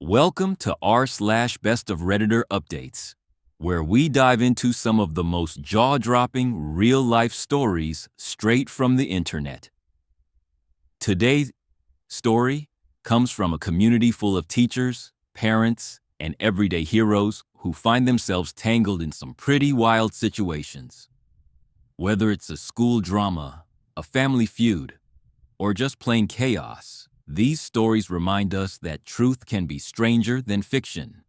Welcome to r/best of Redditor updates, where we dive into some of the most jaw-dropping real-life stories straight from the internet. Today's story comes from a community full of teachers, parents, and everyday heroes who find themselves tangled in some pretty wild situations. Whether it's a school drama, a family feud, or just plain chaos, these stories remind us that truth can be stranger than fiction.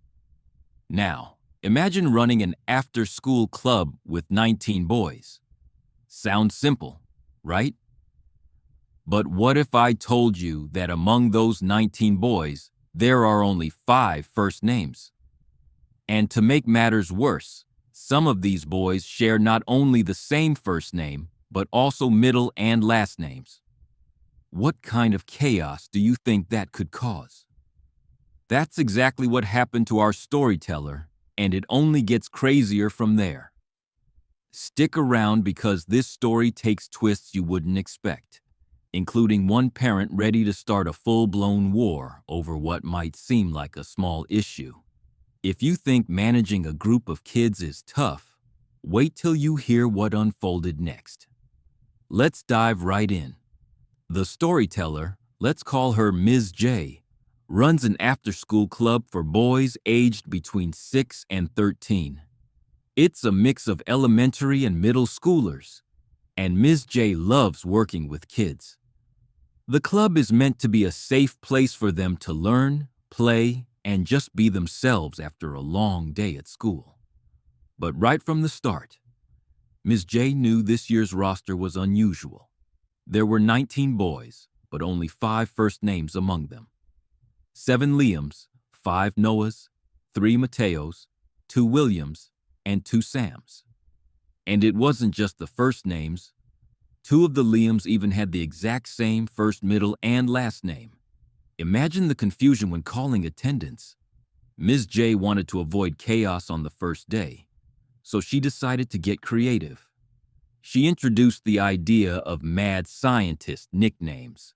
Now, imagine running an after-school club with 19 boys. Sounds simple, right? But what if I told you that among those 19 boys, there are only 5 first names? And to make matters worse, some of these boys share not only the same first name, but also middle and last names. What kind of chaos do you think that could cause? That's exactly what happened to our storyteller, and it only gets crazier from there. Stick around because this story takes twists you wouldn't expect, including one parent ready to start a full-blown war over what might seem like a small issue. If you think managing a group of kids is tough, wait till you hear what unfolded next. Let's dive right in. The storyteller, let's call her Ms. J, runs an after-school club for boys aged between 6 and 13. It's a mix of elementary and middle schoolers, and Ms. J loves working with kids. The club is meant to be a safe place for them to learn, play, and just be themselves after a long day at school. But right from the start, Ms. J knew this year's roster was unusual. There were 19 boys, but only 5 first names among them. 7 Liams, 5 Noahs, 3 Mateos, 2 Williams, and 2 Sams. And it wasn't just the first names. 2 of the Liams even had the exact same first, middle, and last name. Imagine the confusion when calling attendance. Ms. J wanted to avoid chaos on the first day, so she decided to get creative. She introduced the idea of mad scientist nicknames.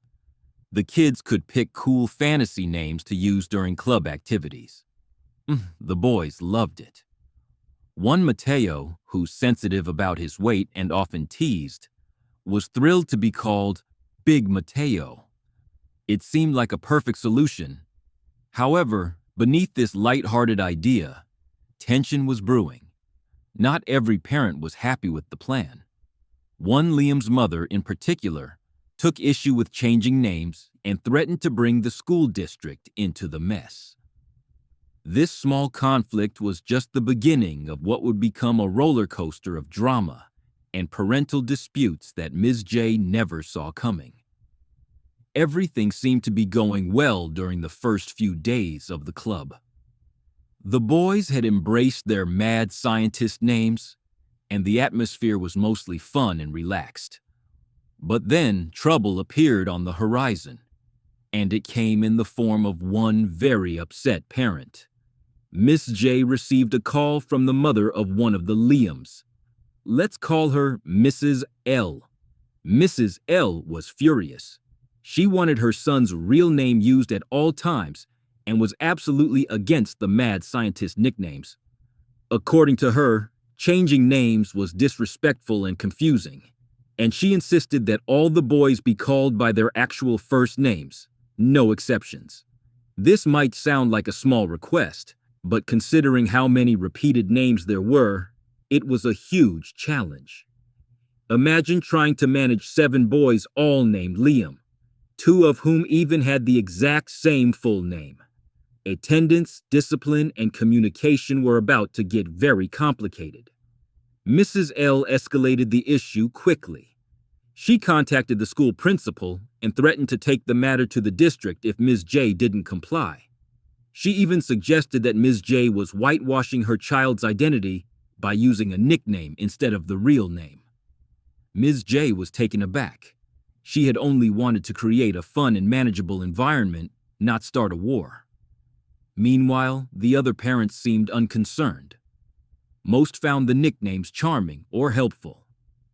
The kids could pick cool fantasy names to use during club activities. The boys loved it. One Mateo, who's sensitive about his weight and often teased, was thrilled to be called Big Mateo. It seemed like a perfect solution. However, beneath this light-hearted idea, tension was brewing. Not every parent was happy with the plan. One Liam's mother, in particular, took issue with changing names and threatened to bring the school district into the mess. This small conflict was just the beginning of what would become a roller coaster of drama and parental disputes that Ms. J never saw coming. Everything seemed to be going well during the first few days of the club. The boys had embraced their mad scientist names, and the atmosphere was mostly fun and relaxed. But then trouble appeared on the horizon, and it came in the form of one very upset parent. Miss J received a call from the mother of one of the Liams. Let's call her Mrs. L. Mrs. L was furious. She wanted her son's real name used at all times and was absolutely against the mad scientist nicknames. According to her, changing names was disrespectful and confusing, and she insisted that all the boys be called by their actual first names, no exceptions. This might sound like a small request, but considering how many repeated names there were, it was a huge challenge. Imagine trying to manage 7 boys all named Liam, 2 of whom even had the exact same full name. Attendance, discipline, and communication were about to get very complicated. Mrs. L escalated the issue quickly. She contacted the school principal and threatened to take the matter to the district if Ms. J didn't comply. She even suggested that Ms. J was whitewashing her child's identity by using a nickname instead of the real name. Ms. J was taken aback. She had only wanted to create a fun and manageable environment, not start a war. Meanwhile, the other parents seemed unconcerned. Most found the nicknames charming or helpful,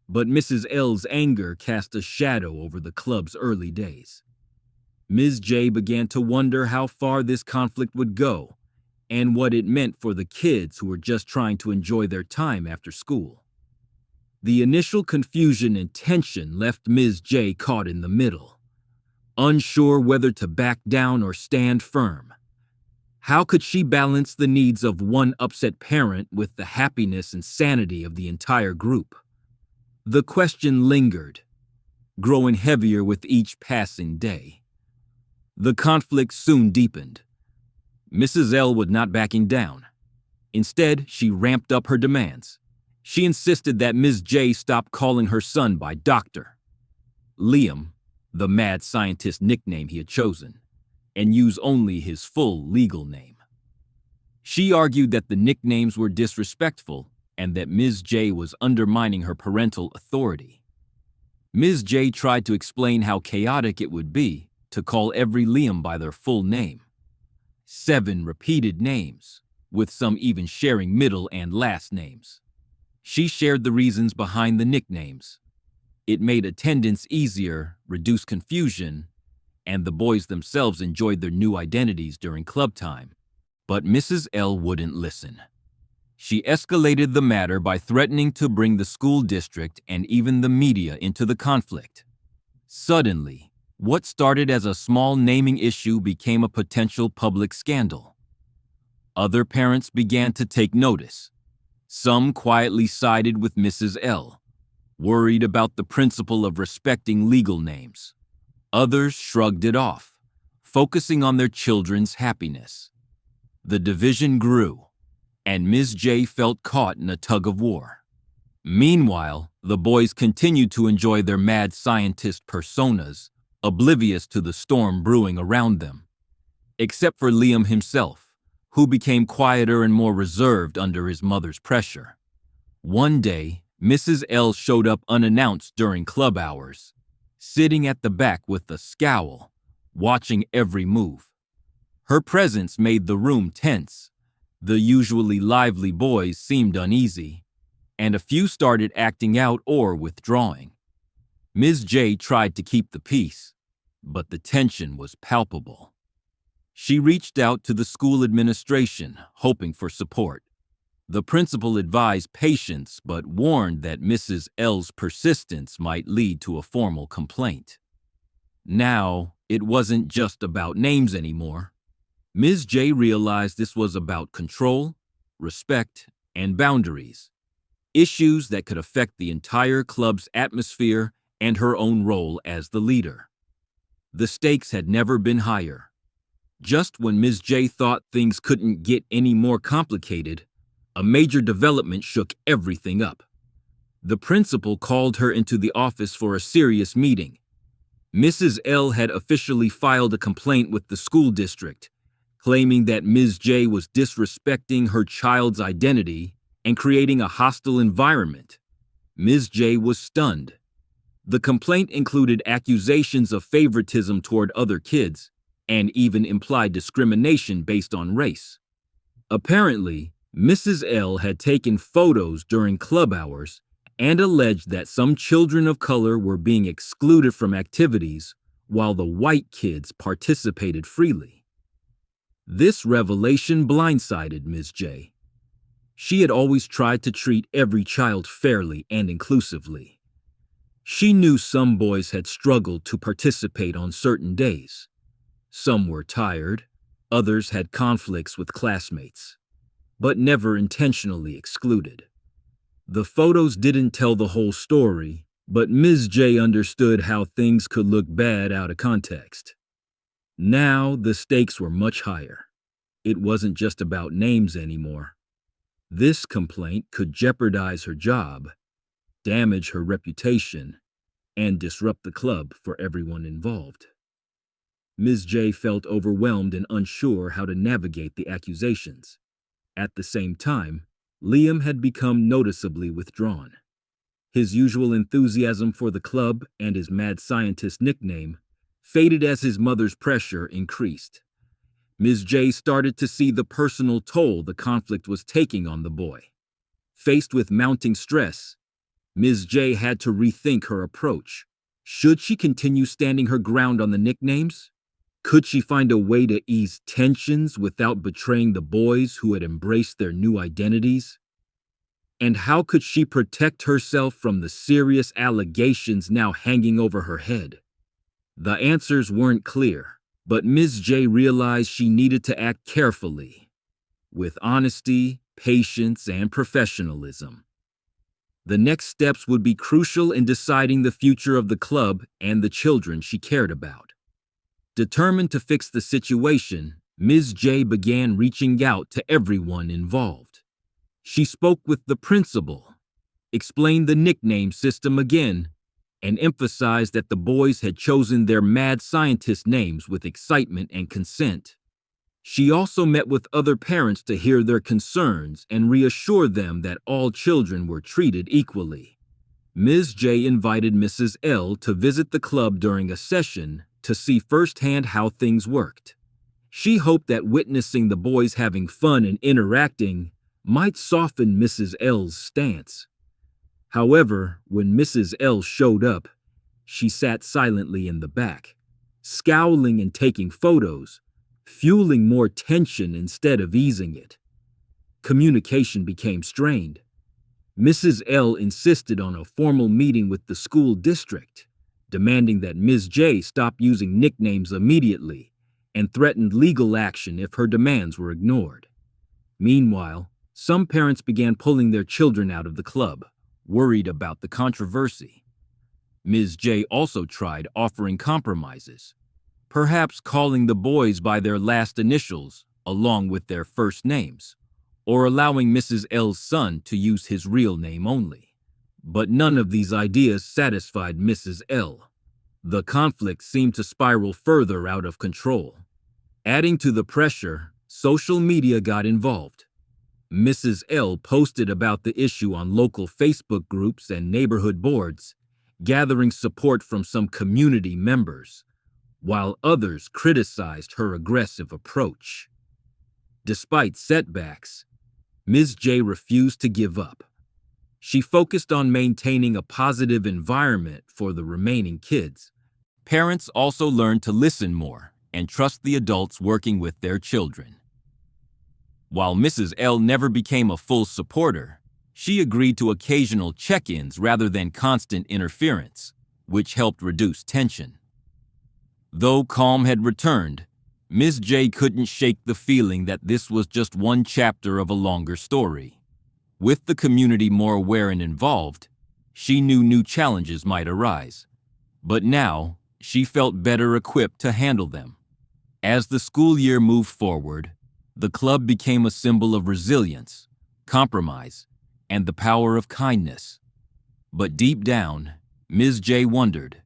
but Mrs. L's anger cast a shadow over the club's early days. Ms. J began to wonder how far this conflict would go and what it meant for the kids who were just trying to enjoy their time after school. The initial confusion and tension left Ms. J caught in the middle, unsure whether to back down or stand firm. How could she balance the needs of one upset parent with the happiness and sanity of the entire group? The question lingered, growing heavier with each passing day. The conflict soon deepened. Mrs. L was not backing down. Instead, she ramped up her demands. She insisted that Ms. J stop calling her son by Dr. Liam, the mad scientist nickname he had chosen, and use only his full legal name. She argued that the nicknames were disrespectful and that Ms. J was undermining her parental authority. Ms. J tried to explain how chaotic it would be to call every Liam by their full name. 7 repeated names, with some even sharing middle and last names. She shared the reasons behind the nicknames. It made attendance easier, reduced confusion, and the boys themselves enjoyed their new identities during club time. But Mrs. L wouldn't listen. She escalated the matter by threatening to bring the school district and even the media into the conflict. Suddenly, what started as a small naming issue became a potential public scandal. Other parents began to take notice. Some quietly sided with Mrs. L, worried about the principle of respecting legal names. Others shrugged it off, focusing on their children's happiness. The division grew, and Ms. J felt caught in a tug-of-war. Meanwhile, the boys continued to enjoy their mad scientist personas, oblivious to the storm brewing around them. Except for Liam himself, who became quieter and more reserved under his mother's pressure. One day, Mrs. L showed up unannounced during club hours, sitting at the back with a scowl, watching every move. Her presence made the room tense. The usually lively boys seemed uneasy, and a few started acting out or withdrawing. Ms. J tried to keep the peace, but the tension was palpable. She reached out to the school administration, hoping for support. The principal advised patience but warned that Mrs. L's persistence might lead to a formal complaint. Now, it wasn't just about names anymore. Ms. J realized this was about control, respect, and boundaries, issues that could affect the entire club's atmosphere and her own role as the leader. The stakes had never been higher. Just when Ms. J thought things couldn't get any more complicated, a major development shook everything up. The principal called her into the office for a serious meeting. Mrs. L had officially filed a complaint with the school district, claiming that Ms. J was disrespecting her child's identity and creating a hostile environment. Ms. J was stunned. The complaint included accusations of favoritism toward other kids and even implied discrimination based on race. Apparently, Mrs. L had taken photos during club hours and alleged that some children of color were being excluded from activities while the white kids participated freely. This revelation blindsided Ms. J. She had always tried to treat every child fairly and inclusively. She knew some boys had struggled to participate on certain days. Some were tired, others had conflicts with classmates, but never intentionally excluded. The photos didn't tell the whole story, but Ms. J understood how things could look bad out of context. Now the stakes were much higher. It wasn't just about names anymore. This complaint could jeopardize her job, damage her reputation, and disrupt the club for everyone involved. Ms. J felt overwhelmed and unsure how to navigate the accusations. At the same time, Liam had become noticeably withdrawn. His usual enthusiasm for the club and his mad scientist nickname faded as his mother's pressure increased. Ms. J started to see the personal toll the conflict was taking on the boy. Faced with mounting stress, Ms. J had to rethink her approach. Should she continue standing her ground on the nicknames? Could she find a way to ease tensions without betraying the boys who had embraced their new identities? And how could she protect herself from the serious allegations now hanging over her head? The answers weren't clear, but Ms. J realized she needed to act carefully, with honesty, patience, and professionalism. The next steps would be crucial in deciding the future of the club and the children she cared about. Determined to fix the situation, Ms. J began reaching out to everyone involved. She spoke with the principal, explained the nickname system again, and emphasized that the boys had chosen their mad scientist names with excitement and consent. She also met with other parents to hear their concerns and reassure them that all children were treated equally. Ms. J invited Mrs. L to visit the club during a session to see firsthand how things worked. She hoped that witnessing the boys having fun and interacting might soften Mrs. L's stance. However, when Mrs. L showed up, she sat silently in the back, scowling and taking photos, fueling more tension instead of easing it. Communication became strained. Mrs. L insisted on a formal meeting with the school district, demanding that Ms. J stop using nicknames immediately and threatened legal action if her demands were ignored. Meanwhile, some parents began pulling their children out of the club, worried about the controversy. Ms. J also tried offering compromises, perhaps calling the boys by their last initials along with their first names, or allowing Mrs. L's son to use his real name only. But none of these ideas satisfied Mrs. L. The conflict seemed to spiral further out of control. Adding to the pressure, social media got involved. Mrs. L posted about the issue on local Facebook groups and neighborhood boards, gathering support from some community members, while others criticized her aggressive approach. Despite setbacks, Ms. J refused to give up. She focused on maintaining a positive environment for the remaining kids. Parents also learned to listen more and trust the adults working with their children. While Mrs. L never became a full supporter, she agreed to occasional check-ins rather than constant interference, which helped reduce tension. Though calm had returned, Ms. J couldn't shake the feeling that this was just one chapter of a longer story. With the community more aware and involved, she knew new challenges might arise. But now, she felt better equipped to handle them. As the school year moved forward, the club became a symbol of resilience, compromise, and the power of kindness. But deep down, Ms. J wondered,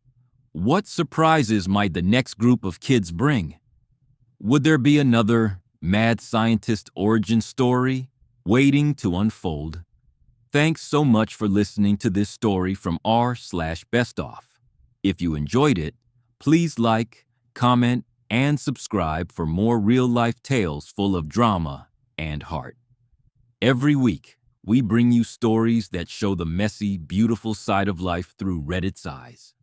what surprises might the next group of kids bring? Would there be another mad scientist origin story waiting to unfold? Thanks so much for listening to this story from r/Bestof. If you enjoyed it, please like, comment, and subscribe for more real-life tales full of drama and heart. Every week, we bring you stories that show the messy, beautiful side of life through Reddit's eyes.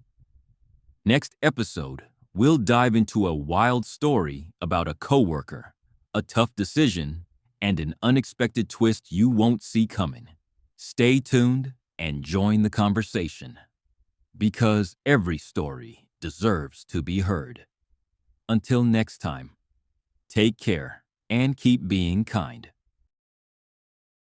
Next episode, we'll dive into a wild story about a coworker, a tough decision, and an unexpected twist you won't see coming. Stay tuned and join the conversation, because every story deserves to be heard. Until next time, take care and keep being kind.